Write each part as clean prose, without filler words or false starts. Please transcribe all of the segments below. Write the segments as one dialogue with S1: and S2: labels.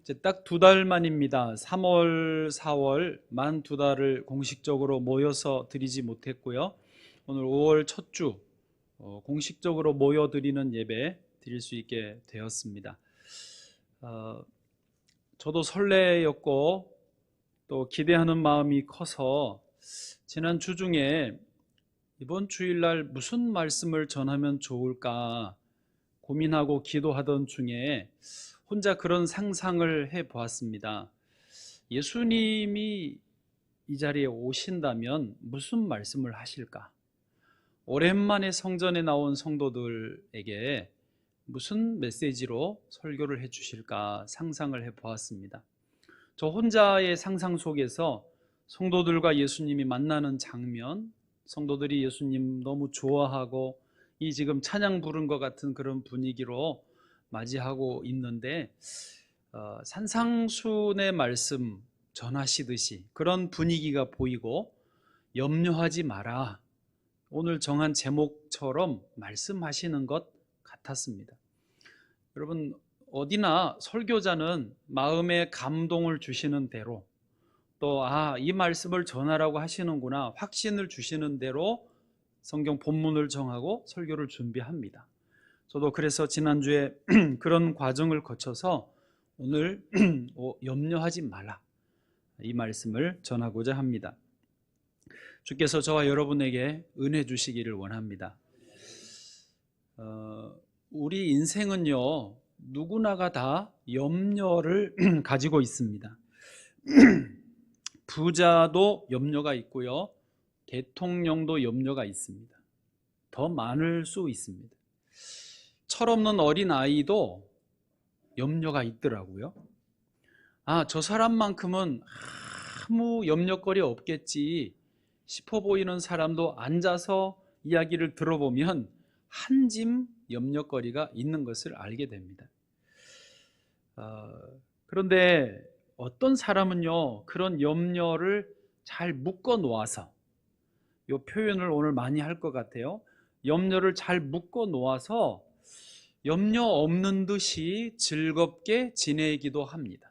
S1: 이제 딱 2달 만입니다. 3월, 4월 만 2달을 공식적으로 모여서 드리지 못했고요. 오늘 5월 첫 주 공식적으로 모여 드리는 예배 드릴 수 있게 되었습니다. 저도 설레였고 또 기대하는 마음이 커서 지난 주 중에 이번 주일날 무슨 말씀을 전하면 좋을까 고민하고 기도하던 중에 혼자 그런 상상을 해 보았습니다. 예수님이 이 자리에 오신다면 무슨 말씀을 하실까? 오랜만에 성전에 나온 성도들에게 무슨 메시지로 설교를 해 주실까 상상을 해 보았습니다. 저 혼자의 상상 속에서 성도들과 예수님이 만나는 장면, 성도들이 예수님 너무 좋아하고 이 지금 찬양 부른 것 같은 그런 분위기로 맞이하고 있는데 산상순의 말씀 전하시듯이 그런 분위기가 보이고 염려하지 마라, 오늘 정한 제목처럼 말씀하시는 것 같았습니다. 여러분, 어디나 설교자는 마음에 감동을 주시는 대로 또 이 말씀을 전하라고 하시는구나 확신을 주시는 대로 성경 본문을 정하고 설교를 준비합니다. 저도 그래서 지난주에 그런 과정을 거쳐서 오늘 염려하지 말라, 이 말씀을 전하고자 합니다. 주께서 저와 여러분에게 은혜 주시기를 원합니다. 우리 인생은요, 누구나가 다 염려를 가지고 있습니다. 부자도 염려가 있고요, 대통령도 염려가 있습니다. 더 많을 수 있습니다. 철없는 어린아이도 염려가 있더라고요. 저 사람만큼은 아무 염려거리 없겠지 싶어 보이는 사람도 앉아서 이야기를 들어보면 한 짐 염려거리가 있는 것을 알게 됩니다. 그런데 어떤 사람은요, 그런 염려를 잘 묶어 놓아서, 이 표현을 오늘 많이 할 것 같아요. 염려를 잘 묶어 놓아서 염려 없는 듯이 즐겁게 지내기도 합니다.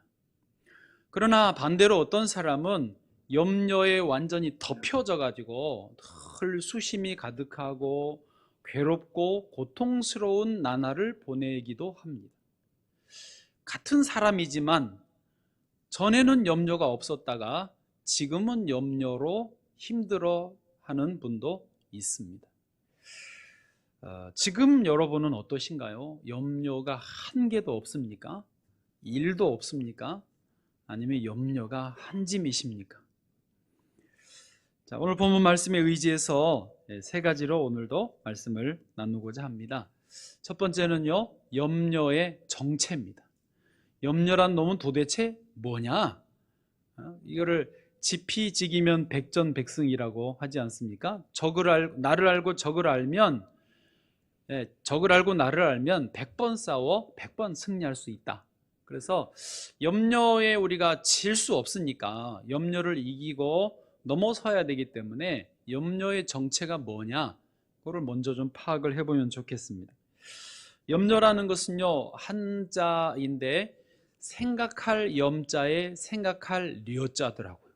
S1: 그러나 반대로 어떤 사람은 염려에 완전히 덮여져 가지고 늘 수심이 가득하고 괴롭고 고통스러운 나날을 보내기도 합니다. 같은 사람이지만 전에는 염려가 없었다가 지금은 염려로 힘들어하는 분도 있습니다. 지금 여러분은 어떠신가요? 염려가 한 개도 없습니까? 일도 없습니까? 아니면 염려가 한 짐이십니까? 자, 오늘 본문 말씀에 의지해서 3가지로 오늘도 말씀을 나누고자 합니다. 첫 번째는요, 염려의 정체입니다. 염려란 놈은 도대체 뭐냐? 이거를 지피지기면 백전백승이라고 하지 않습니까? 나를 알고 적을 알면, 적을 알고 나를 알면 100번 싸워 100번 승리할 수 있다. 그래서 염려에 우리가 질 수 없으니까 염려를 이기고 넘어서야 되기 때문에 염려의 정체가 뭐냐, 그걸 먼저 좀 파악을 해보면 좋겠습니다. 염려라는 것은요, 한자인데 생각할 염자에 생각할 려자더라고요.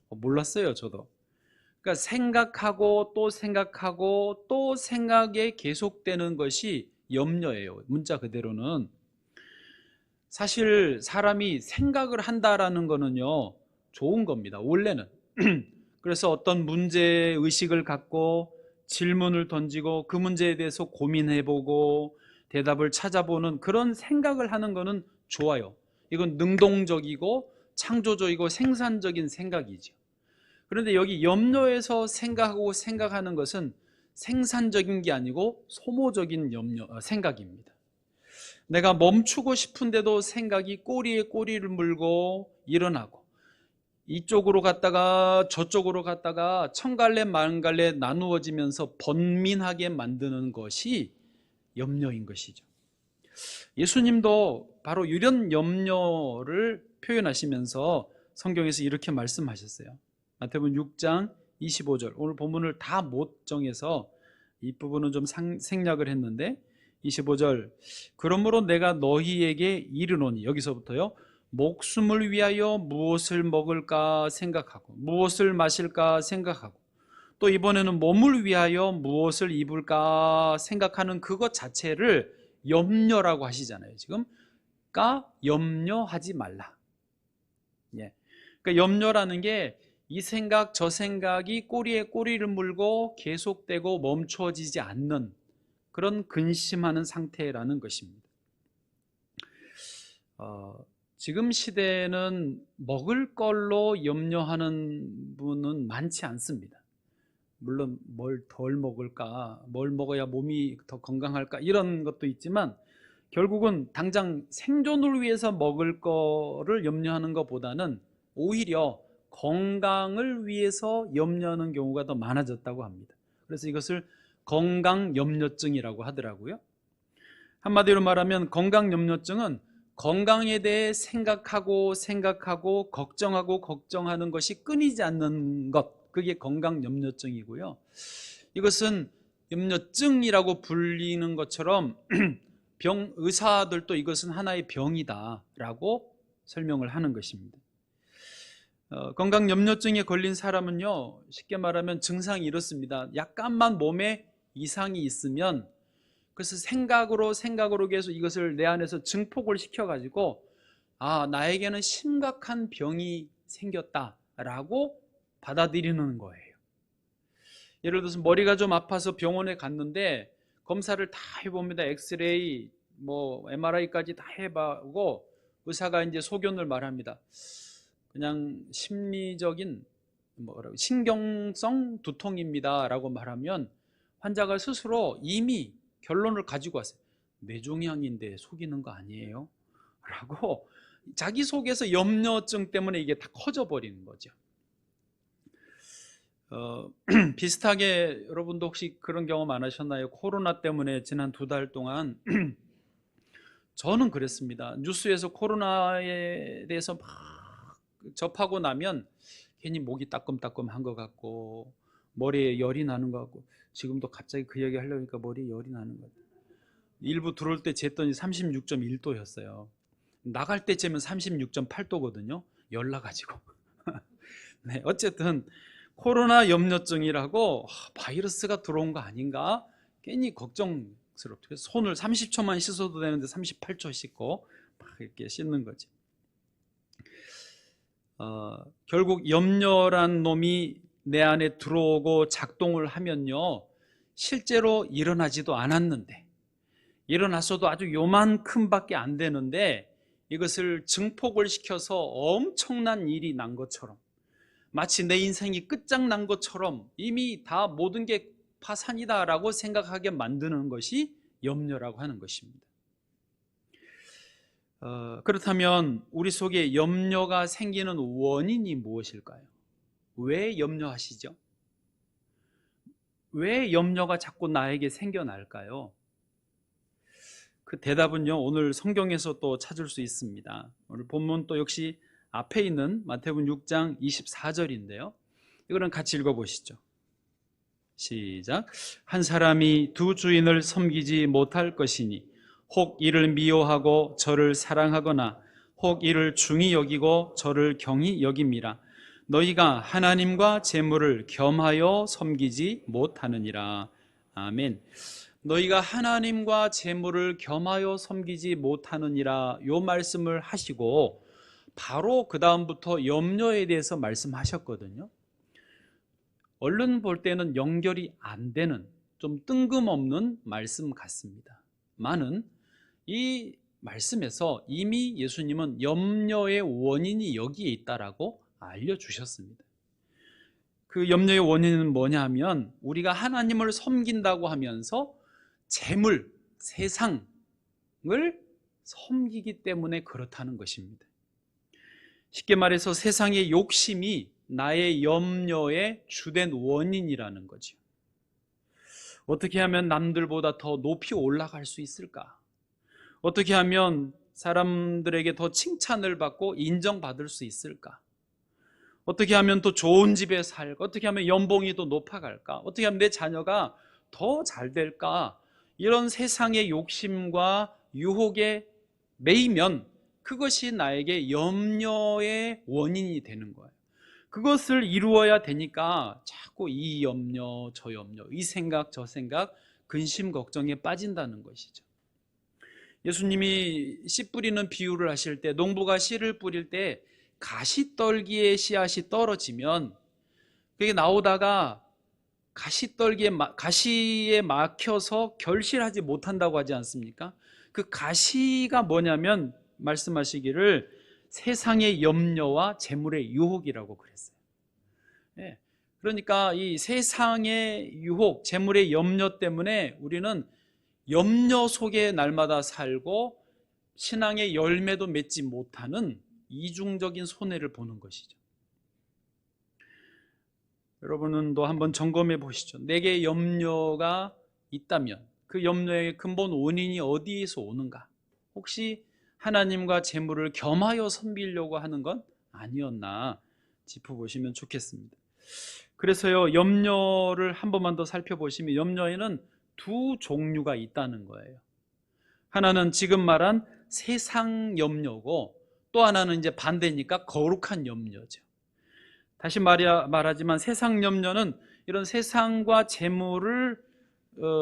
S1: 몰랐어요, 저도. 그러니까 생각하고 또 생각하고 또 생각에 계속되는 것이 염려예요. 문자 그대로는. 사실 사람이 생각을 한다라는 거는요, 좋은 겁니다, 원래는. 그래서 어떤 문제의식을 갖고 질문을 던지고 그 문제에 대해서 고민해보고 대답을 찾아보는 그런 생각을 하는 거는 좋아요. 이건 능동적이고 창조적이고 생산적인 생각이죠. 그런데 여기 염려에서 생각하는 것은 생산적인 게 아니고 소모적인 생각입니다. 내가 멈추고 싶은데도 생각이 꼬리에 꼬리를 물고 일어나고, 이쪽으로 갔다가 저쪽으로 갔다가 천갈래 만갈래 나누어지면서 번민하게 만드는 것이 염려인 것이죠. 예수님도 바로 이런 염려를 표현하시면서 성경에서 이렇게 말씀하셨어요. 마태복음 6장 25절, 오늘 본문을 다 못 정해서 이 부분은 좀 생략을 했는데 25절, 그러므로 내가 너희에게 이르노니, 여기서부터요, 목숨을 위하여 무엇을 먹을까 생각하고 무엇을 마실까 생각하고 또 이번에는 몸을 위하여 무엇을 입을까 생각하는 그것 자체를 염려라고 하시잖아요. 지금 염려하지 말라. 예. 그러니까 염려라는 게 이 생각 저 생각이 꼬리에 꼬리를 물고 계속되고 멈춰지지 않는 그런 근심하는 상태라는 것입니다. 지금 시대에는 먹을 걸로 염려하는 분은 많지 않습니다. 물론 뭘 덜 먹을까, 뭘 먹어야 몸이 더 건강할까 이런 것도 있지만 결국은 당장 생존을 위해서 먹을 거를 염려하는 것보다는 오히려 건강을 위해서 염려하는 경우가 더 많아졌다고 합니다. 그래서 이것을 건강염려증이라고 하더라고요. 한마디로 말하면 건강염려증은 건강에 대해 생각하고 걱정하는 것이 끊이지 않는 것, 그게 건강염려증이고요. 이것은 염려증이라고 불리는 것처럼 의사들도 이것은 하나의 병이다라고 설명을 하는 것입니다. 건강염려증에 걸린 사람은요, 쉽게 말하면 증상이 이렇습니다. 약간만 몸에 이상이 있으면 그래서 생각으로 계속 이것을 내 안에서 증폭을 시켜가지고 나에게는 심각한 병이 생겼다라고 받아들이는 거예요. 예를 들어서 머리가 좀 아파서 병원에 갔는데 검사를 다 해봅니다. 엑스레이, MRI까지 다 해보고 의사가 이제 소견을 말합니다. 그냥 심리적인 신경성 두통입니다라고 말하면 환자가 스스로 이미 결론을 가지고 왔어요. 뇌종양인데 속이는 거 아니에요? 라고 자기 속에서 염려증 때문에 이게 다 커져버리는 거죠. 비슷하게 여러분도 혹시 그런 경험 안 하셨나요? 코로나 때문에 지난 2달 동안 저는 그랬습니다. 뉴스에서 코로나에 대해서 막 접하고 나면 괜히 목이 따끔따끔한 것 같고 머리에 열이 나는 것 같고 지금도 갑자기 그 얘기 하려니까 머리에 열이 나는 것 같아요. 일부 들어올 때 쟀더니 36.1도였어요. 나갈 때 재면 36.8도거든요. 열 나가지고. 네, 어쨌든 코로나 염려증이라고 바이러스가 들어온 거 아닌가? 괜히 걱정스럽게 손을 30초만 씻어도 되는데 38초 씻고 막 이렇게 씻는 거지. 결국 염려란 놈이 내 안에 들어오고 작동을 하면요, 실제로 일어나지도 않았는데, 일어났어도 아주 요만큼밖에 안 되는데 이것을 증폭을 시켜서 엄청난 일이 난 것처럼, 마치 내 인생이 끝장난 것처럼 이미 다 모든 게 파산이다라고 생각하게 만드는 것이 염려라고 하는 것입니다. 그렇다면 우리 속에 염려가 생기는 원인이 무엇일까요? 왜 염려하시죠? 왜 염려가 자꾸 나에게 생겨날까요? 그 대답은요, 오늘 성경에서 또 찾을 수 있습니다. 오늘 본문 또 역시 앞에 있는 마태복음 6장 24절인데요. 이거는 같이 읽어보시죠. 시작. 한 사람이 두 주인을 섬기지 못할 것이니 혹 이를 미워하고 저를 사랑하거나 혹 이를 중히 여기고 저를 경히 여김이라. 너희가 하나님과 재물을 겸하여 섬기지 못하느니라. 아멘. 너희가 하나님과 재물을 겸하여 섬기지 못하느니라, 요 말씀을 하시고 바로 그 다음부터 염려에 대해서 말씀하셨거든요. 얼른 볼 때는 연결이 안 되는 좀 뜬금없는 말씀 같습니다. 많은 이 말씀에서 이미 예수님은 염려의 원인이 여기에 있다라고 알려주셨습니다. 그 염려의 원인은 뭐냐 하면 우리가 하나님을 섬긴다고 하면서 재물, 세상을 섬기기 때문에 그렇다는 것입니다. 쉽게 말해서 세상의 욕심이 나의 염려의 주된 원인이라는 거죠. 어떻게 하면 남들보다 더 높이 올라갈 수 있을까? 어떻게 하면 사람들에게 더 칭찬을 받고 인정받을 수 있을까? 어떻게 하면 또 좋은 집에 살까? 어떻게 하면 연봉이 더 높아갈까? 어떻게 하면 내 자녀가 더 잘 될까? 이런 세상의 욕심과 유혹에 매이면 그것이 나에게 염려의 원인이 되는 거예요. 그것을 이루어야 되니까 자꾸 이 염려, 저 염려, 이 생각, 저 생각, 근심, 걱정에 빠진다는 것이죠. 예수님이 씨 뿌리는 비유를 하실 때, 농부가 씨를 뿌릴 때 가시떨기에 씨앗이 떨어지면 그게 나오다가 가시에 막혀서 결실하지 못한다고 하지 않습니까? 그 가시가 뭐냐면 말씀하시기를 세상의 염려와 재물의 유혹이라고 그랬어요. 예. 그러니까 이 세상의 유혹, 재물의 염려 때문에 우리는 염려 속에 날마다 살고 신앙의 열매도 맺지 못하는 이중적인 손해를 보는 것이죠. 여러분은 또 한번 점검해 보시죠. 내게 염려가 있다면 그 염려의 근본 원인이 어디에서 오는가? 혹시 하나님과 재물을 겸하여 섬기려고 하는 건 아니었나 짚어보시면 좋겠습니다. 그래서요, 염려를 한 번만 더 살펴보시면 염려에는 두 종류가 있다는 거예요. 하나는 지금 말한 세상 염려고, 또 하나는 이제 반대니까 거룩한 염려죠. 다시 말하지만 세상 염려는 이런 세상과 재물을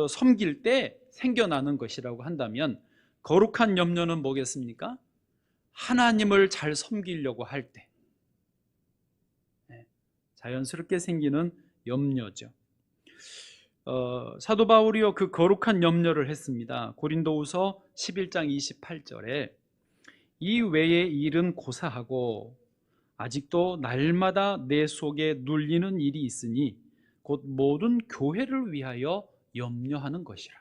S1: 섬길 때 생겨나는 것이라고 한다면, 거룩한 염려는 뭐겠습니까? 하나님을 잘 섬기려고 할 때 자연스럽게 생기는 염려죠. 사도 바울이요, 그 거룩한 염려를 했습니다. 고린도후서 11장 28절에 이 외의 일은 고사하고 아직도 날마다 내 속에 눌리는 일이 있으니 곧 모든 교회를 위하여 염려하는 것이라.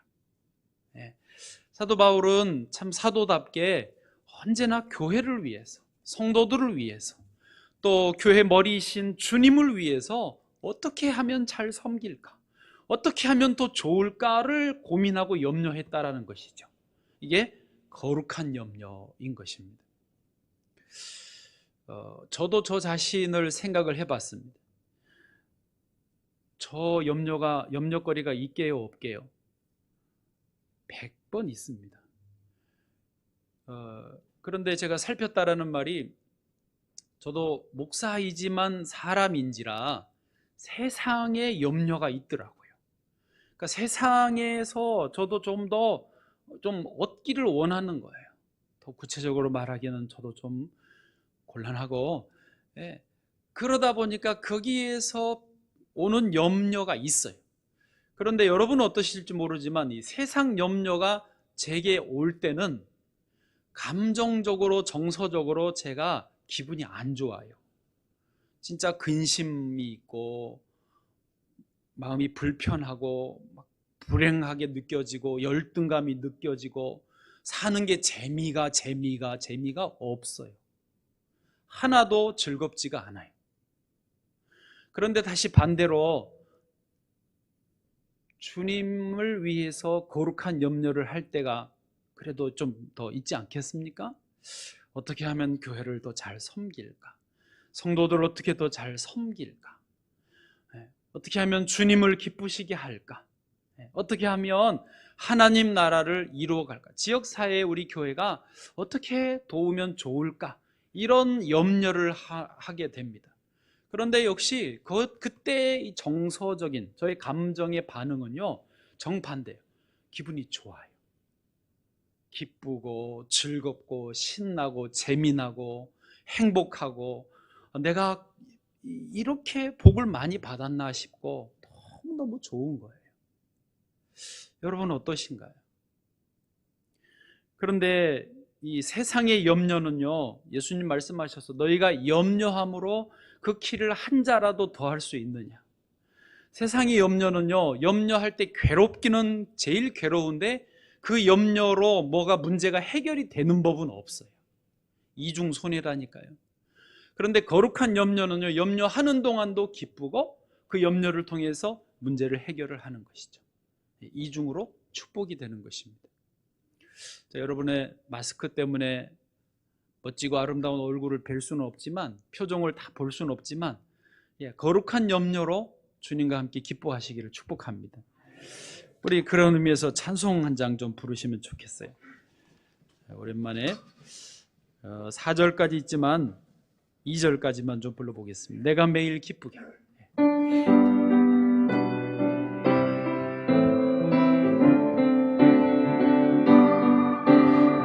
S1: 사도 바울은 참 사도답게 언제나 교회를 위해서, 성도들을 위해서, 또 교회 머리이신 주님을 위해서 어떻게 하면 잘 섬길까, 어떻게 하면 더 좋을까를 고민하고 염려했다라는 것이죠. 이게 거룩한 염려인 것입니다. 저도 저 자신을 생각을 해봤습니다. 저 염려거리가 있게요, 없게요? 100번 있습니다. 그런데 제가 살폈다라는 말이, 저도 목사이지만 사람인지라 세상에 염려가 있더라고요. 그러니까 세상에서 저도 좀 얻기를 원하는 거예요. 더 구체적으로 말하기는 저도 좀 곤란하고, 그러다 보니까 거기에서 오는 염려가 있어요. 그런데 여러분은 어떠실지 모르지만 이 세상 염려가 제게 올 때는 감정적으로, 정서적으로 제가 기분이 안 좋아요. 진짜 근심이 있고 마음이 불편하고 막 불행하게 느껴지고 열등감이 느껴지고 사는 게 재미가 없어요. 하나도 즐겁지가 않아요. 그런데 다시 반대로 주님을 위해서 거룩한 염려를 할 때가 그래도 좀 더 있지 않겠습니까? 어떻게 하면 교회를 더 잘 섬길까? 성도들을 어떻게 더 잘 섬길까? 어떻게 하면 주님을 기쁘시게 할까? 어떻게 하면 하나님 나라를 이루어갈까? 지역사회에 우리 교회가 어떻게 도우면 좋을까? 이런 염려를 하게 됩니다. 그런데 역시 그때의 정서적인 저의 감정의 반응은요, 정반대예요. 기분이 좋아요. 기쁘고 즐겁고 신나고 재미나고 행복하고, 내가 이렇게 복을 많이 받았나 싶고 너무너무 좋은 거예요. 여러분은 어떠신가요? 그런데 이 세상의 염려는요, 예수님 말씀하셔서 너희가 염려함으로 그 키를 한 자라도 더할 수 있느냐. 세상의 염려는요, 염려할 때 괴롭기는 제일 괴로운데 그 염려로 뭐가 문제가 해결이 되는 법은 없어요. 이중손해라니까요. 그런데 거룩한 염려는요, 염려하는 동안도 기쁘고 그 염려를 통해서 문제를 해결을 하는 것이죠. 이중으로 축복이 되는 것입니다. 자, 여러분의 마스크 때문에 멋지고 아름다운 얼굴을 뵐 수는 없지만, 표정을 다 볼 수는 없지만, 거룩한 염려로 주님과 함께 기뻐하시기를 축복합니다. 우리 그런 의미에서 찬송 한 장 좀 부르시면 좋겠어요. 오랜만에 4절까지 있지만 2절까지만 좀 불러보겠습니다. 내가 매일 기쁘게.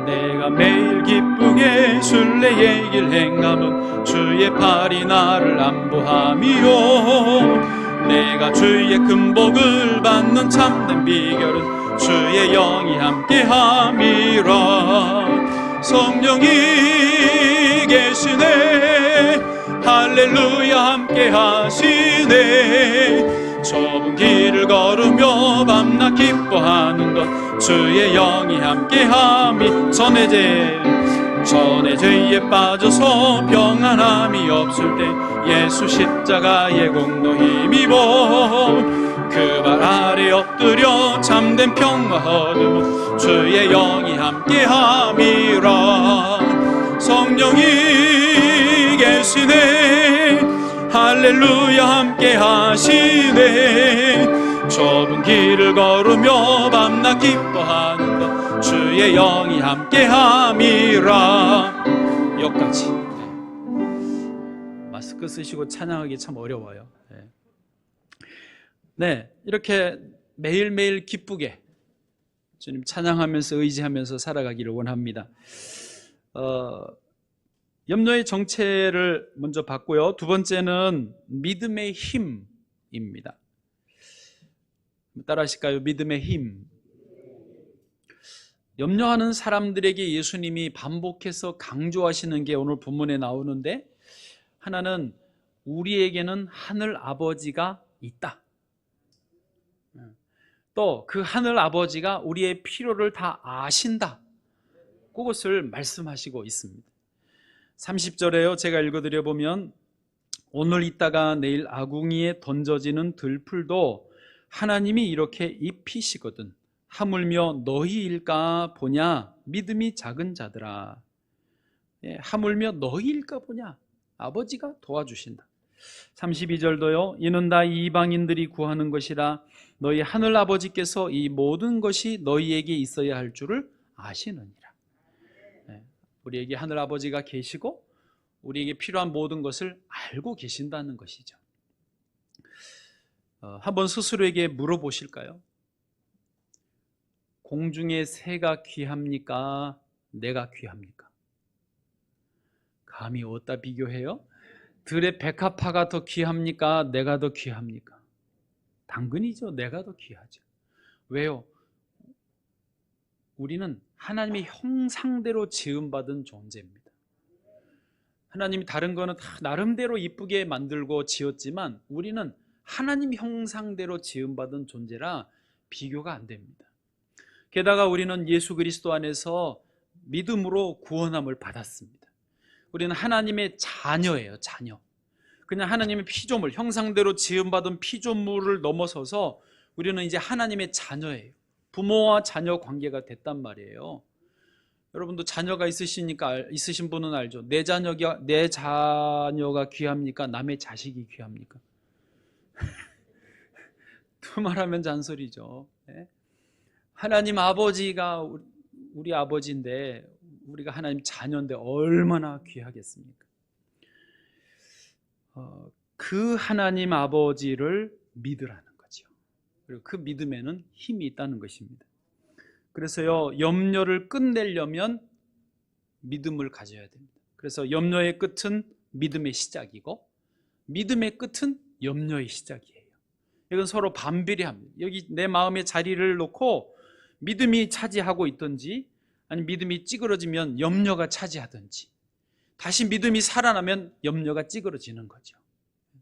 S1: 내가 매일 기쁘게 순례의 길 행함은 주의 팔이 나를 안보함이요. 내가 주의 큰 복을 받는 참된 비결은 주의 영이 함께함이라. 성령이 계시네, 할렐루야 함께 하시네. 좁은 길을 걸으며 밤낮 기뻐하는 것 주의 영이 함께함이. 전의 죄에 빠져서 평안함이 없을 때 예수 십자가의 공로 힘입어 그 발 아래 엎드려 참된 평화 얻으면 주의 영이 함께함이라. 성령이 계시네, 할렐루야 함께 하시네. 좁은 길을 걸으며 밤낮 기뻐하는 것 주의 영이 함께함이라. 여기까지. 마스크 쓰시고 찬양하기 참 어려워요. 네, 이렇게 매일매일 기쁘게 주님 찬양하면서 의지하면서 살아가기를 원합니다. 염려의 정체를 먼저 봤고요. 두 번째는 믿음의 힘입니다. 따라 하실까요? 믿음의 힘. 염려하는 사람들에게 예수님이 반복해서 강조하시는 게 오늘 본문에 나오는데, 하나는 우리에게는 하늘 아버지가 있다. 또 그 하늘 아버지가 우리의 필요를 다 아신다. 그것을 말씀하시고 있습니다. 30절에요. 제가 읽어드려 보면, 오늘 있다가 내일 아궁이에 던져지는 들풀도 하나님이 이렇게 입히시거든 하물며 너희일까 보냐 믿음이 작은 자들아. 하물며 너희일까 보냐, 아버지가 도와주신다. 32절도요. 이는 다 이방인들이 구하는 것이라 너희 하늘 아버지께서 이 모든 것이 너희에게 있어야 할 줄을 아시느니라. 우리에게 하늘 아버지가 계시고 우리에게 필요한 모든 것을 알고 계신다는 것이죠. 한번 스스로에게 물어보실까요? 공중의 새가 귀합니까? 내가 귀합니까? 감히 어디다 비교해요? 들의 백합화가 더 귀합니까? 내가 더 귀합니까? 당근이죠. 내가 더 귀하죠. 왜요? 우리는 하나님의 형상대로 지음받은 존재입니다. 하나님이 다른 거는 다 나름대로 이쁘게 만들고 지었지만 우리는 하나님 형상대로 지음받은 존재라 비교가 안 됩니다. 게다가 우리는 예수 그리스도 안에서 믿음으로 구원함을 받았습니다. 우리는 하나님의 자녀예요. 자녀. 그냥 하나님의 피조물, 형상대로 지음받은 피조물을 넘어서서 우리는 이제 하나님의 자녀예요. 부모와 자녀 관계가 됐단 말이에요. 여러분도 자녀가 있으신 분은 알죠. 내 자녀가 귀합니까? 남의 자식이 귀합니까? 두 말하면 잔소리죠. 하나님 아버지가 우리 아버지인데 우리가 하나님 자녀인데 얼마나 귀하겠습니까? 그 하나님 아버지를 믿으라는 거죠. 그리고 그 믿음에는 힘이 있다는 것입니다. 그래서요, 염려를 끝내려면 믿음을 가져야 됩니다. 그래서 염려의 끝은 믿음의 시작이고 믿음의 끝은 염려의 시작이에요. 이건 서로 반비례합니다. 여기 내 마음의 자리를 놓고 믿음이 차지하고 있든지 아니면 믿음이 찌그러지면 염려가 차지하든지, 다시 믿음이 살아나면 염려가 찌그러지는 거죠.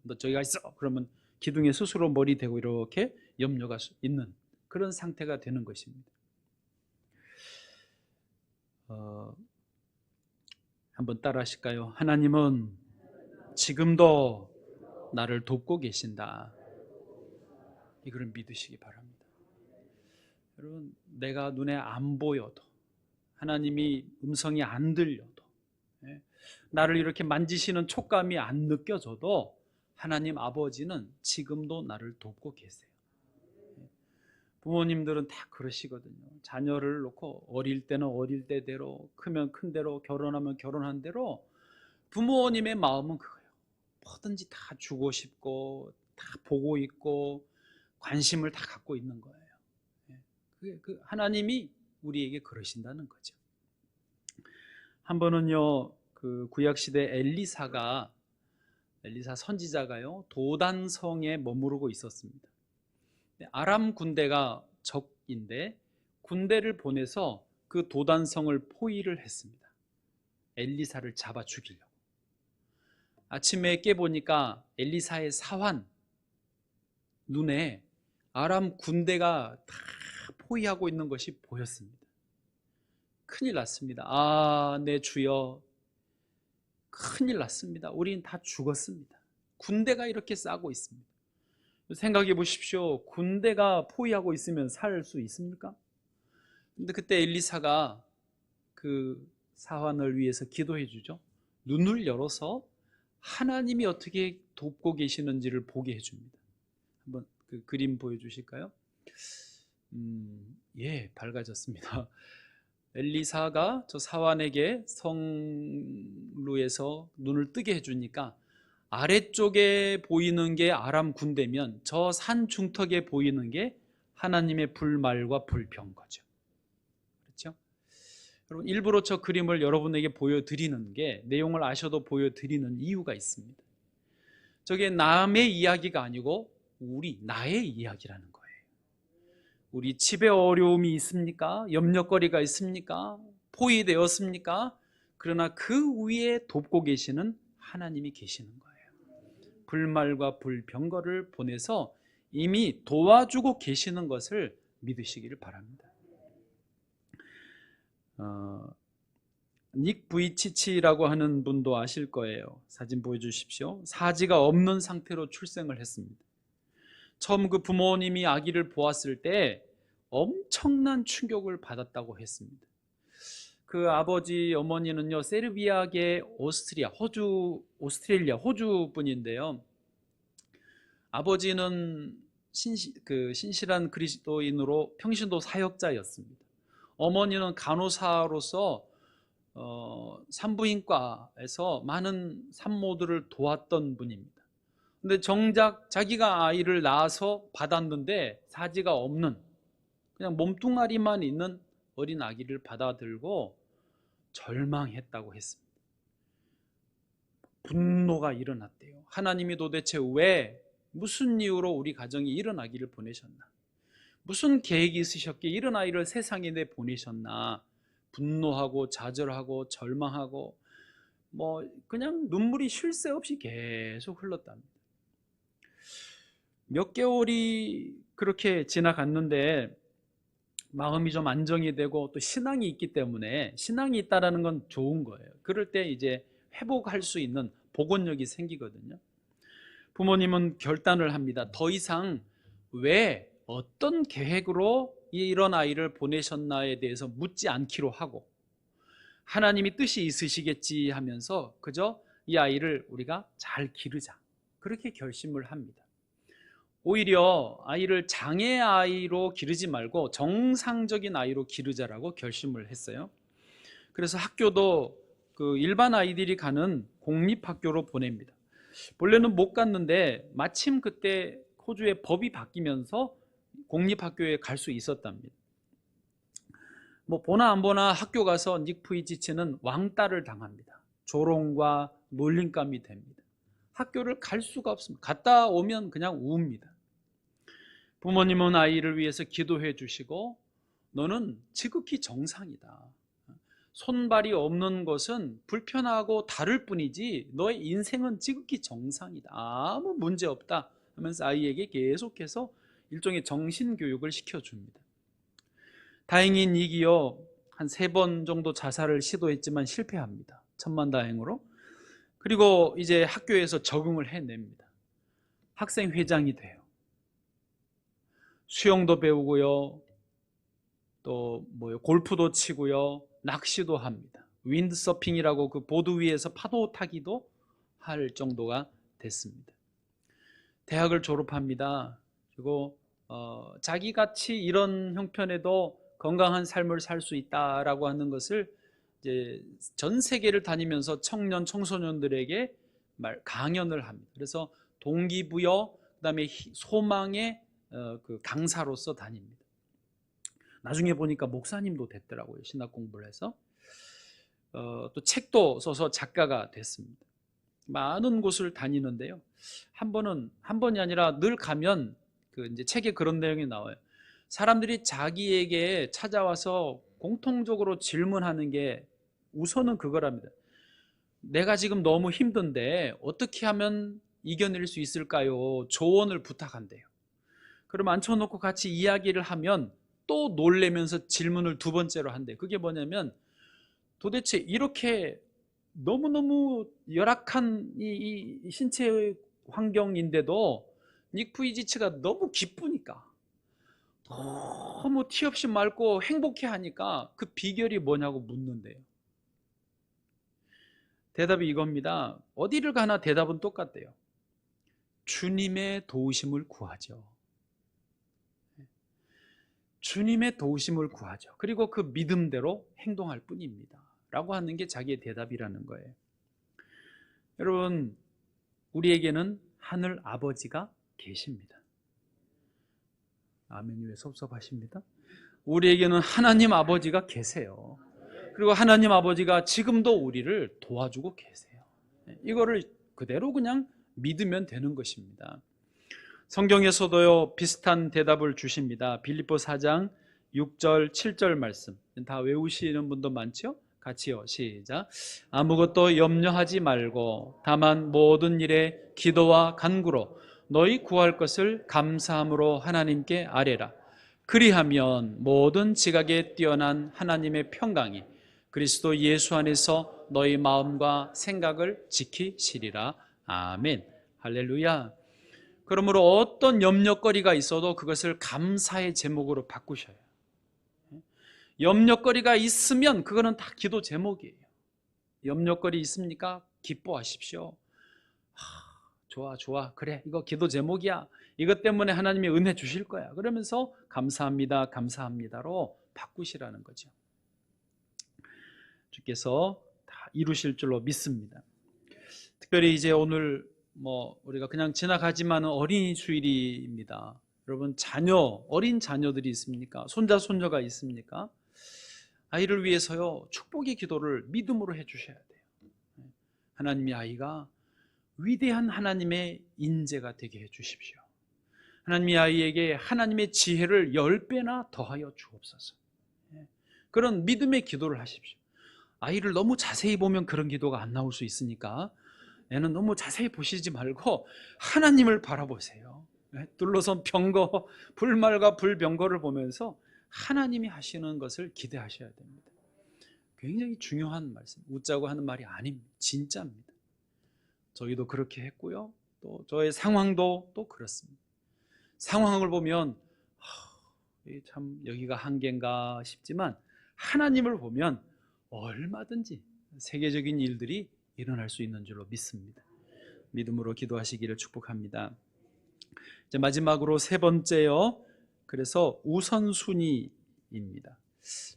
S1: 너 저기가 있어 그러면 기둥에 스스로 머리 대고 이렇게 염려가 있는 그런 상태가 되는 것입니다. 한번 따라 하실까요? 하나님은 지금도 나를 돕고 계신다. 이걸 믿으시기 바랍니다. 여러분, 내가 눈에 안 보여도, 하나님이 음성이 안 들려도, 나를 이렇게 만지시는 촉감이 안 느껴져도 하나님 아버지는 지금도 나를 돕고 계세요. 부모님들은 다 그러시거든요. 자녀를 놓고 어릴 때는 어릴 때대로, 크면 큰 대로, 결혼하면 결혼한 대로 부모님의 마음은 그거예요. 뭐든지 다 주고 싶고 다 보고 있고 관심을 다 갖고 있는 거예요. 그게 하나님이 우리에게 그러신다는 거죠. 한 번은요, 그 구약 시대 엘리사 선지자가요, 도단성에 머무르고 있었습니다. 아람 군대가 적인데 군대를 보내서 그 도단성을 포위를 했습니다. 엘리사를 잡아 죽이려고. 아침에 깨보니까 엘리사의 사환 눈에 아람 군대가 다 포위하고 있는 것이 보였습니다. 큰일 났습니다. 아, 내 주여, 큰일 났습니다. 우린 다 죽었습니다. 군대가 이렇게 싸고 있습니다. 생각해 보십시오. 군대가 포위하고 있으면 살 수 있습니까? 근데 그때 엘리사가 그 사환을 위해서 기도해 주죠. 눈을 열어서 하나님이 어떻게 돕고 계시는지를 보게 해줍니다. 한번 그 그림 보여주실까요? 예, 밝아졌습니다. 엘리사가 저 사환에게 성루에서 눈을 뜨게 해주니까 아래쪽에 보이는 게 아람 군대면 저 산 중턱에 보이는 게 하나님의 불말과 불병 거죠. 그렇죠? 여러분, 일부러 저 그림을 여러분에게 보여드리는 게, 내용을 아셔도 보여드리는 이유가 있습니다. 저게 남의 이야기가 아니고 나의 이야기라는 거예요. 우리 집에 어려움이 있습니까? 염려거리가 있습니까? 포위되었습니까? 그러나 그 위에 돕고 계시는 하나님이 계시는 거예요. 불말과 불병거를 보내서 이미 도와주고 계시는 것을 믿으시기를 바랍니다. 닉 부이치치라고 하는 분도 아실 거예요. 사진 보여주십시오. 사지가 없는 상태로 출생을 했습니다. 처음 그 부모님이 아기를 보았을 때 엄청난 충격을 받았다고 했습니다. 그 아버지 어머니는요, 세르비아계 오스트레일리아, 호주 분인데요. 아버지는 신실한 그리스도인으로 평신도 사역자였습니다. 어머니는 간호사로서 산부인과에서 많은 산모들을 도왔던 분입니다. 근데 정작 자기가 아이를 낳아서 받았는데 사지가 없는, 그냥 몸뚱아리만 있는 어린 아기를 받아들고 절망했다고 했습니다. 분노가 일어났대요. 하나님이 도대체 왜, 무슨 이유로 우리 가정이 이런 아기를 보내셨나? 무슨 계획이 있으셨기에 이런 아이를 세상에 내보내셨나? 분노하고 좌절하고 절망하고 그냥 눈물이 쉴 새 없이 계속 흘렀답니다. 몇 개월이 그렇게 지나갔는데 마음이 좀 안정이 되고 또 신앙이 있기 때문에, 신앙이 있다는 건 좋은 거예요. 그럴 때 이제 회복할 수 있는 복원력이 생기거든요. 부모님은 결단을 합니다. 더 이상 왜, 어떤 계획으로 이런 아이를 보내셨나에 대해서 묻지 않기로 하고, 하나님이 뜻이 있으시겠지 하면서 그저 이 아이를 우리가 잘 기르자, 그렇게 결심을 합니다. 오히려 아이를 장애 아이로 기르지 말고 정상적인 아이로 기르자라고 결심을 했어요. 그래서 학교도 그 일반 아이들이 가는 공립학교로 보냅니다. 본래는 못 갔는데 마침 그때 호주의 법이 바뀌면서 공립학교에 갈 수 있었답니다. 보나 안 보나 학교 가서 닉 부이치치는 왕따를 당합니다. 조롱과 놀림감이 됩니다. 학교를 갈 수가 없습니다. 갔다 오면 그냥 웁니다. 부모님은 아이를 위해서 기도해 주시고, 너는 지극히 정상이다. 손발이 없는 것은 불편하고 다를 뿐이지 너의 인생은 지극히 정상이다. 아무 문제 없다 하면서 아이에게 계속해서 일종의 정신교육을 시켜줍니다. 다행히 닉이요, 한 3번 정도 자살을 시도했지만 실패합니다. 천만다행으로. 그리고 이제 학교에서 적응을 해냅니다. 학생회장이 돼요. 수영도 배우고요, 또 골프도 치고요, 낚시도 합니다. 윈드서핑이라고 그 보드 위에서 파도 타기도 할 정도가 됐습니다. 대학을 졸업합니다. 그리고 자기같이 이런 형편에도 건강한 삶을 살 수 있다라고 하는 것을 이제 전 세계를 다니면서 청년 청소년들에게 강연을 합니다. 그래서 동기부여, 그다음에 소망의 그 강사로서 다닙니다. 나중에 보니까 목사님도 됐더라고요. 신학 공부를 해서. 또 책도 써서 작가가 됐습니다. 많은 곳을 다니는데요. 한 번이 아니라 늘 가면 그 이제 책에 그런 내용이 나와요. 사람들이 자기에게 찾아와서 공통적으로 질문하는 게 우선은 그거랍니다. 내가 지금 너무 힘든데 어떻게 하면 이겨낼 수 있을까요? 조언을 부탁한대요. 그럼 앉혀놓고 같이 이야기를 하면 또 놀래면서 질문을 두 번째로 한대요. 그게 뭐냐면 도대체 이렇게 너무너무 열악한 이 신체의 환경인데도 닉 부이지치가 너무 기쁘니까, 너무 티 없이 맑고 행복해 하니까 그 비결이 뭐냐고 묻는데요. 대답이 이겁니다. 어디를 가나 대답은 똑같대요. 주님의 도우심을 구하죠. 주님의 도우심을 구하죠. 그리고 그 믿음대로 행동할 뿐입니다 라고 하는 게 자기의 대답이라는 거예요. 여러분, 우리에게는 하늘 아버지가 계십니다. 아멘이 왜 섭섭하십니다? 우리에게는 하나님 아버지가 계세요. 그리고 하나님 아버지가 지금도 우리를 도와주고 계세요. 이거를 그대로 그냥 믿으면 되는 것입니다. 성경에서도요 비슷한 대답을 주십니다. 빌립보 4장 6절 7절 말씀 다 외우시는 분도 많죠? 같이요. 시작. 아무것도 염려하지 말고 다만 모든 일에 기도와 간구로 너희 구할 것을 감사함으로 하나님께 아뢰라. 그리하면 모든 지각에 뛰어난 하나님의 평강이 그리스도 예수 안에서 너희 마음과 생각을 지키시리라. 아멘. 할렐루야. 그러므로 어떤 염려거리가 있어도 그것을 감사의 제목으로 바꾸셔요. 염려거리가 있으면 그거는 다 기도 제목이에요. 염려거리 있습니까? 기뻐하십시오. 좋아 그래 이거 기도 제목이야. 이것 때문에 하나님이 은혜 주실 거야. 그러면서 감사합니다 감사합니다로 바꾸시라는 거죠. 주께서 다 이루실 줄로 믿습니다. 특별히 이제 오늘 우리가 그냥 지나가지만은 어린이 주일입니다. 여러분 어린 자녀들이 있습니까? 손자 손녀가 있습니까? 아이를 위해서요 축복의 기도를 믿음으로 해주셔야 돼요. 하나님이 아이가 위대한 하나님의 인재가 되게 해주십시오. 하나님이 아이에게 하나님의 지혜를 10배나 더하여 주옵소서. 그런 믿음의 기도를 하십시오. 아이를 너무 자세히 보면 그런 기도가 안 나올 수 있으니까 애는 너무 자세히 보시지 말고 하나님을 바라보세요. 둘러선 병거, 불말과 불병거를 보면서 하나님이 하시는 것을 기대하셔야 됩니다. 굉장히 중요한 말씀, 웃자고 하는 말이 아닙니다. 진짜입니다. 저희도 그렇게 했고요. 또 저의 상황도 또 그렇습니다. 상황을 보면 참 여기가 한계인가 싶지만 하나님을 보면 얼마든지 세계적인 일들이 일어날 수 있는 줄로 믿습니다. 믿음으로 기도하시기를 축복합니다. 이제 마지막으로 세 번째요. 그래서 우선순위입니다.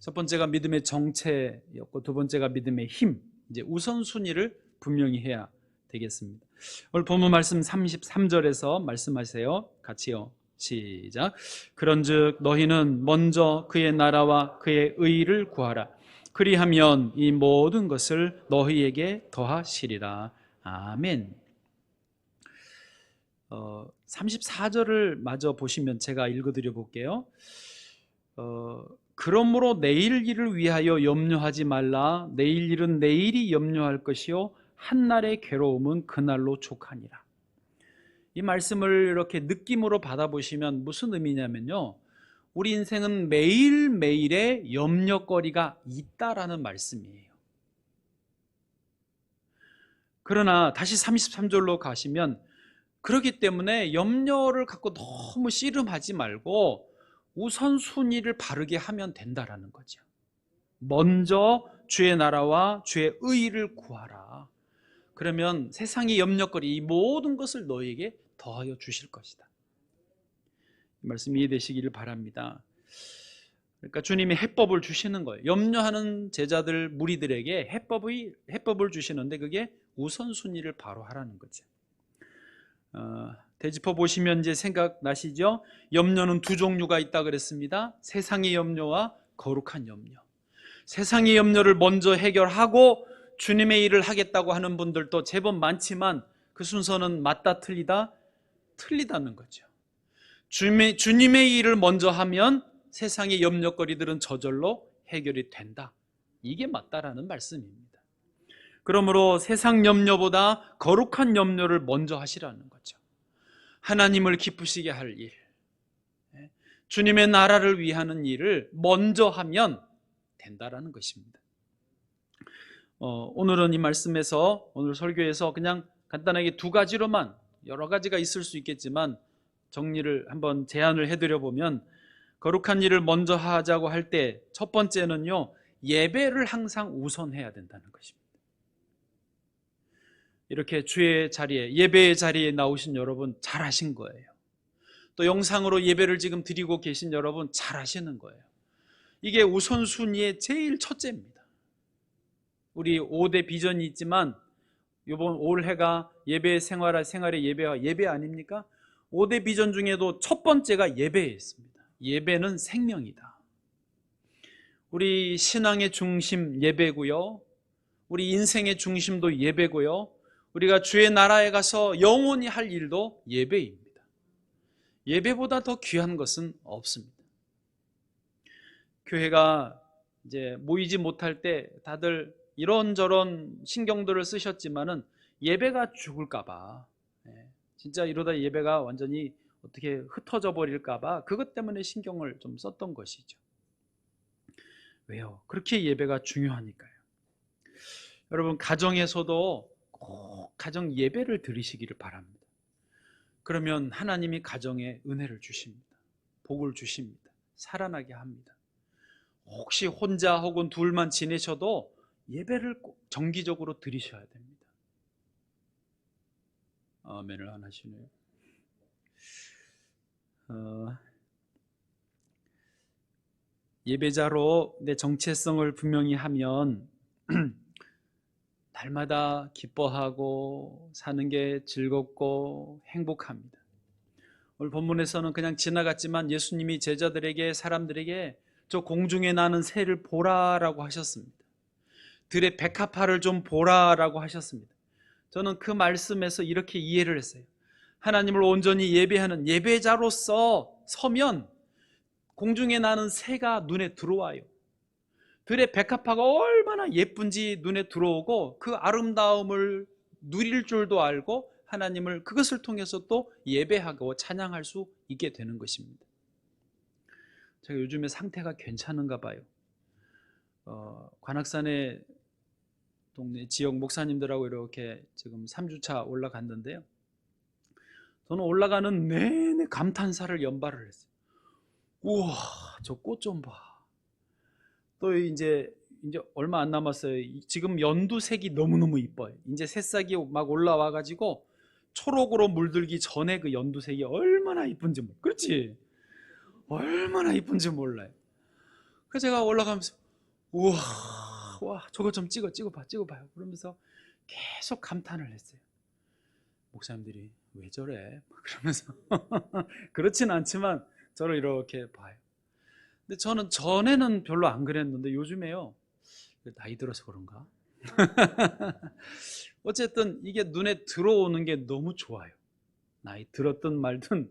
S1: 첫 번째가 믿음의 정체였고 두 번째가 믿음의 힘. 이제 우선순위를 분명히 해야 되겠습니다. 오늘 본문 말씀 33절에서 말씀하세요. 같이요. 시작. 그런즉 너희는 먼저 그의 나라와 그의 의를 구하라. 그리하면 이 모든 것을 너희에게 더하시리라. 아멘. 34절을 마저 보시면 제가 읽어드려 볼게요. 그러므로 내일 일을 위하여 염려하지 말라. 내일 일은 내일이 염려할 것이요 한날의 괴로움은 그날로 족하니라. 이 말씀을 이렇게 느낌으로 받아보시면 무슨 의미냐면요, 우리 인생은 매일매일의 염려거리가 있다라는 말씀이에요. 그러나 다시 33절로 가시면 그렇기 때문에 염려를 갖고 너무 씨름하지 말고 우선순위를 바르게 하면 된다라는 거죠. 먼저 주의 나라와 주의 의를 구하라. 그러면 세상의 염려거리 이 모든 것을 너에게 더하여 주실 것이다. 말씀 이해되시기를 바랍니다. 그러니까 주님이 해법을 주시는 거예요. 염려하는 제자들, 무리들에게 해법을 주시는데 그게 우선순위를 바로 하라는 거죠. 되짚어 보시면 이제 생각나시죠? 염려는 두 종류가 있다 그랬습니다. 세상의 염려와 거룩한 염려. 세상의 염려를 먼저 해결하고 주님의 일을 하겠다고 하는 분들도 제법 많지만 그 순서는 맞다 틀리다는 거죠. 주님의 일을 먼저 하면 세상의 염려거리들은 저절로 해결이 된다. 이게 맞다라는 말씀입니다. 그러므로 세상 염려보다 거룩한 염려를 먼저 하시라는 거죠. 하나님을 기쁘시게 할 일, 주님의 나라를 위하는 일을 먼저 하면 된다라는 것입니다. 오늘은 이 말씀에서, 오늘 설교에서 그냥 간단하게 두 가지로만, 여러 가지가 있을 수 있겠지만 정리를 한번 제안을 해드려 보면, 거룩한 일을 먼저 하자고 할 때 첫 번째는요, 예배를 항상 우선해야 된다는 것입니다. 이렇게 주의 자리에, 예배의 자리에 나오신 여러분 잘하신 거예요. 또 영상으로 예배를 지금 드리고 계신 여러분 잘하시는 거예요. 이게 우선순위의 제일 첫째입니다. 우리 5대 비전이 있지만 이번 올해가 예배 생활의 예배가 예배 아닙니까? 5대 비전 중에도 첫 번째가 예배였습니다. 예배는 생명이다. 우리 신앙의 중심 예배고요. 우리 인생의 중심도 예배고요. 우리가 주의 나라에 가서 영원히 할 일도 예배입니다. 예배보다 더 귀한 것은 없습니다. 교회가 이제 모이지 못할 때 다들 이런저런 신경들을 쓰셨지만은 예배가 죽을까봐, 진짜 이러다 예배가 완전히 어떻게 흩어져 버릴까봐 그것 때문에 신경을 좀 썼던 것이죠. 왜요? 그렇게 예배가 중요하니까요. 여러분, 가정에서도 꼭 가정 예배를 드리시기를 바랍니다. 그러면 하나님이 가정에 은혜를 주십니다. 복을 주십니다. 살아나게 합니다. 혹시 혼자 혹은 둘만 지내셔도 예배를 꼭 정기적으로 드리셔야 됩니다. 아멘을 안 하시네요. 예배자로 내 정체성을 분명히 하면 날마다 기뻐하고 사는 게 즐겁고 행복합니다. 오늘 본문에서는 그냥 지나갔지만 예수님이 제자들에게, 사람들에게 저 공중에 나는 새를 보라라고 하셨습니다. 들의 백합화를 좀 보라라고 하셨습니다. 저는 그 말씀에서 이렇게 이해를 했어요. 하나님을 온전히 예배하는 예배자로서 서면 공중에 나는 새가 눈에 들어와요. 들의 백합화가 얼마나 예쁜지 눈에 들어오고 그 아름다움을 누릴 줄도 알고 하나님을 그것을 통해서 또 예배하고 찬양할 수 있게 되는 것입니다. 제가 요즘에 상태가 괜찮은가 봐요. 관악산에 동네 지역 목사님들하고 이렇게 지금 3주차 올라갔는데요. 저는 올라가는 내내 감탄사를 연발을 했어요. 우와, 저 꽃 좀 봐. 또 이제 얼마 안 남았어요. 지금 연두색이 너무너무 이뻐요. 이제 새싹이 막 올라와가지고 초록으로 물들기 전에 그 연두색이 얼마나 이쁜지 몰라요. 그렇지? 얼마나 이쁜지 몰라요. 그래서 제가 올라가면서 우와, 와, 저거 좀 찍어봐요. 그러면서 계속 감탄을 했어요. 목사님들이 왜 저래? 그러면서 그렇진 않지만 저를 이렇게 봐요. 근데 저는 전에는 별로 안 그랬는데 요즘에요, 나이 들어서 그런가? 어쨌든 이게 눈에 들어오는 게 너무 좋아요. 나이 들었든 말든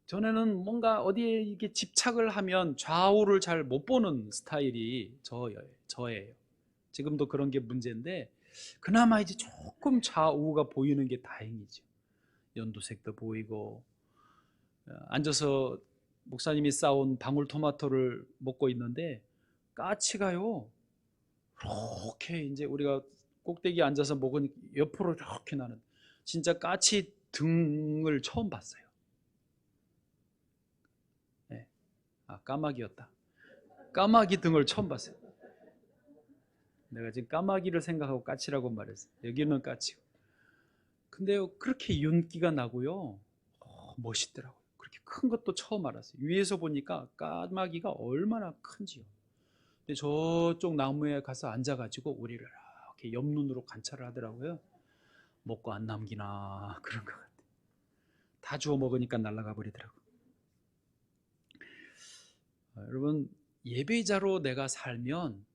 S1: 전에는 뭔가 어디에 이게 집착을 하면 좌우를 잘 못 보는 스타일이 저예요. 지금도 그런 게 문제인데 그나마 이제 조금 좌우가 보이는 게 다행이죠. 연두색도 보이고, 앉아서 목사님이 싸온 방울토마토를 먹고 있는데 까치가요, 이렇게 이제 우리가 꼭대기에 앉아서 먹으니 옆으로 이렇게 나는, 진짜 까치 등을 처음 봤어요. 네. 까마귀였다. 까마귀 등을 처음 봤어요. 내가 지금 까마귀를 생각하고 까치라고 말했어요. 여기는 까치고. 근데요, 그렇게 윤기가 나고요, 멋있더라고요. 그렇게 큰 것도 처음 알았어요. 위에서 보니까 까마귀가 얼마나 큰지요. 근데 저쪽 나무에 가서 앉아가지고 우리를 이렇게 옆눈으로 관찰을 하더라고요. 먹고 안 남기나 그런 것 같아요. 다 주워 먹으니까 날아가 버리더라고요. 여러분, 예배자로 내가 살면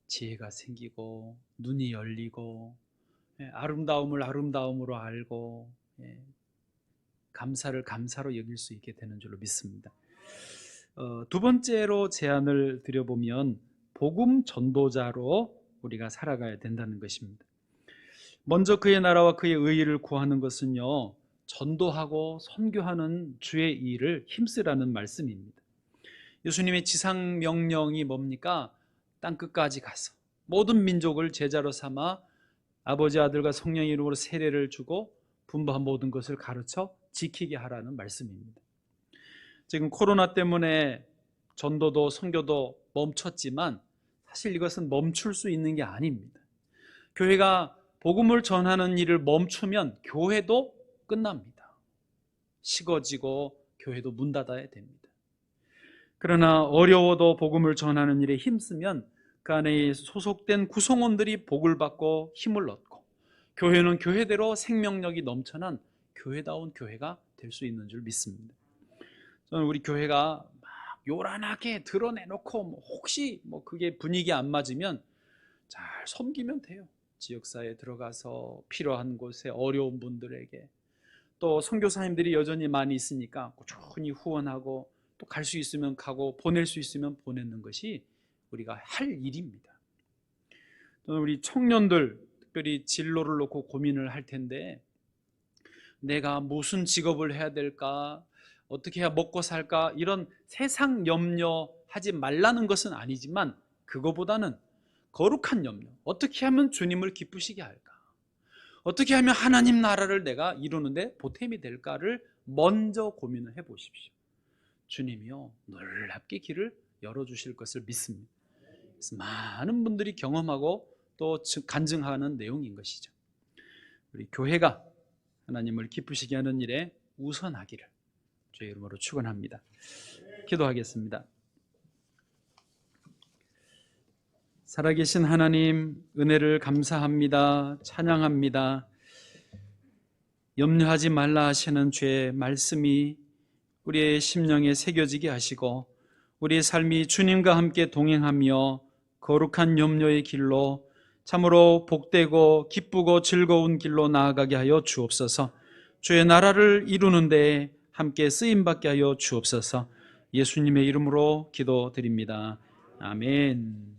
S1: 지혜가 생기고 눈이 열리고 아름다움을 아름다움으로 알고 감사를 감사로 여길 수 있게 되는 줄로 믿습니다. 두 번째로 제안을 드려보면 복음 전도자로 우리가 살아가야 된다는 것입니다. 먼저 그의 나라와 그의 의의를 구하는 것은요, 전도하고 선교하는 주의 일을 힘쓰라는 말씀입니다. 예수님의 지상 명령이 뭡니까? 땅끝까지 가서 모든 민족을 제자로 삼아 아버지, 아들과 성령의 이름으로 세례를 주고 분부한 모든 것을 가르쳐 지키게 하라는 말씀입니다. 지금 코로나 때문에 전도도 선교도 멈췄지만 사실 이것은 멈출 수 있는 게 아닙니다. 교회가 복음을 전하는 일을 멈추면 교회도 끝납니다. 식어지고 교회도 문 닫아야 됩니다. 그러나 어려워도 복음을 전하는 일에 힘쓰면 그 안에 소속된 구성원들이 복을 받고 힘을 얻고 교회는 교회대로 생명력이 넘쳐난 교회다운 교회가 될 수 있는 줄 믿습니다. 저는 우리 교회가 막 요란하게 드러내놓고 혹시 그게 분위기 안 맞으면 잘 섬기면 돼요. 지역사회에 들어가서 필요한 곳에 어려운 분들에게, 또 선교사님들이 여전히 많이 있으니까 꾸준히 후원하고 또 갈 수 있으면 가고 보낼 수 있으면 보내는 것이 우리가 할 일입니다. 저는 우리 청년들 특별히 진로를 놓고 고민을 할 텐데, 내가 무슨 직업을 해야 될까, 어떻게 해야 먹고 살까, 이런 세상 염려하지 말라는 것은 아니지만 그거보다는 거룩한 염려, 어떻게 하면 주님을 기쁘시게 할까, 어떻게 하면 하나님 나라를 내가 이루는데 보탬이 될까를 먼저 고민을 해보십시오. 주님이요 놀랍게 길을 열어주실 것을 믿습니다. 그래서 많은 분들이 경험하고 또 간증하는 내용인 것이죠. 우리 교회가 하나님을 기쁘시게 하는 일에 우선하기를 주의 이름으로 축원합니다. 기도하겠습니다. 살아계신 하나님, 은혜를 감사합니다. 찬양합니다. 염려하지 말라 하시는 주의 말씀이 우리의 심령에 새겨지게 하시고 우리의 삶이 주님과 함께 동행하며 거룩한 염려의 길로 참으로 복되고 기쁘고 즐거운 길로 나아가게 하여 주옵소서. 주의 나라를 이루는 데 함께 쓰임받게 하여 주옵소서. 예수님의 이름으로 기도드립니다. 아멘.